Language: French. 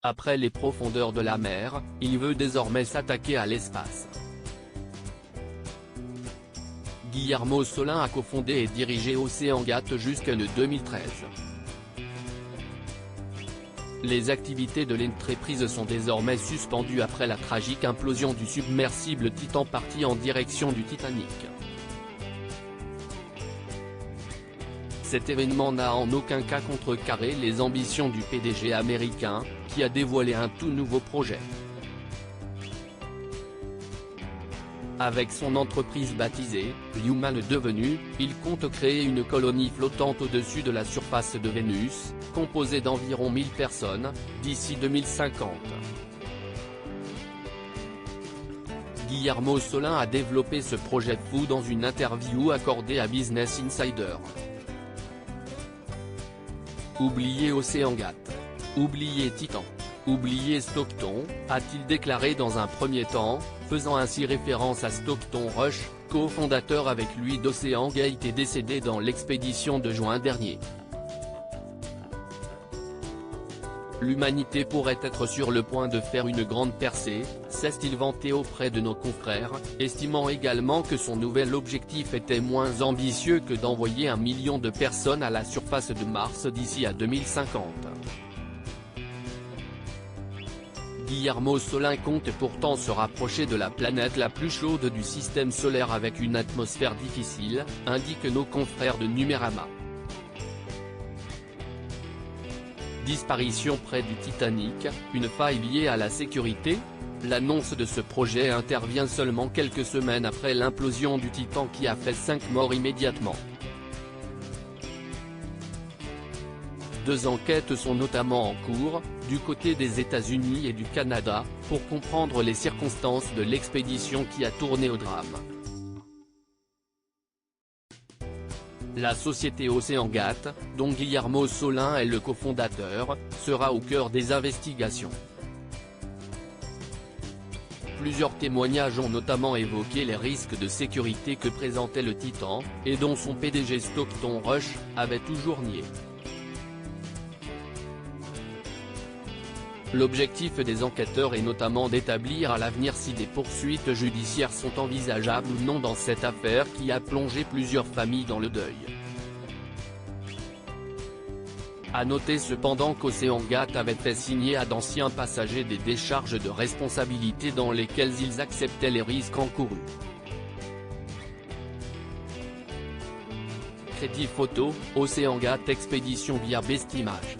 Après les profondeurs de la mer, il veut désormais s'attaquer à l'espace. Guillermo Solin a cofondé et dirigé OceanGate jusqu'en 2013. Les activités de l'entreprise sont désormais suspendues après la tragique implosion du submersible Titan parti en direction du Titanic. Cet événement n'a en aucun cas contrecarré les ambitions du PDG américain, qui a dévoilé un tout nouveau projet. Avec son entreprise baptisée Human Devenu, il compte créer une colonie flottante au-dessus de la surface de Vénus, composée d'environ 1000 personnes, d'ici 2050. Guillermo Solin a développé ce projet fou dans une interview accordée à Business Insider. Oubliez OceanGate. Oubliez Titan. Oubliez Stockton, a-t-il déclaré dans un premier temps, faisant ainsi référence à Stockton Rush, cofondateur avec lui d'OceanGate et décédé dans l'expédition de juin dernier. L'humanité pourrait être sur le point de faire une grande percée, s'est-il vanté auprès de nos confrères, estimant également que son nouvel objectif était moins ambitieux que d'envoyer 1 million de personnes à la surface de Mars d'ici à 2050. Guillermo Solin compte pourtant se rapprocher de la planète la plus chaude du système solaire avec une atmosphère difficile, indiquent nos confrères de Numérama. Disparition près du Titanic, une faille liée à la sécurité? L'annonce de ce projet intervient seulement quelques semaines après l'implosion du Titan qui a fait 5 morts immédiatement. 2 enquêtes sont notamment en cours, du côté des États-Unis et du Canada, pour comprendre les circonstances de l'expédition qui a tourné au drame. La société OceanGate, dont Guillermo Solin est le cofondateur, sera au cœur des investigations. Plusieurs témoignages ont notamment évoqué les risques de sécurité que présentait le Titan, et dont son PDG Stockton Rush avait toujours nié. L'objectif des enquêteurs est notamment d'établir à l'avenir si des poursuites judiciaires sont envisageables ou non dans cette affaire qui a plongé plusieurs familles dans le deuil. À noter cependant qu'OceanGate avait fait signer à d'anciens passagers des décharges de responsabilité dans lesquelles ils acceptaient les risques encourus. Crédit photo, OceanGate expédition via Best Images.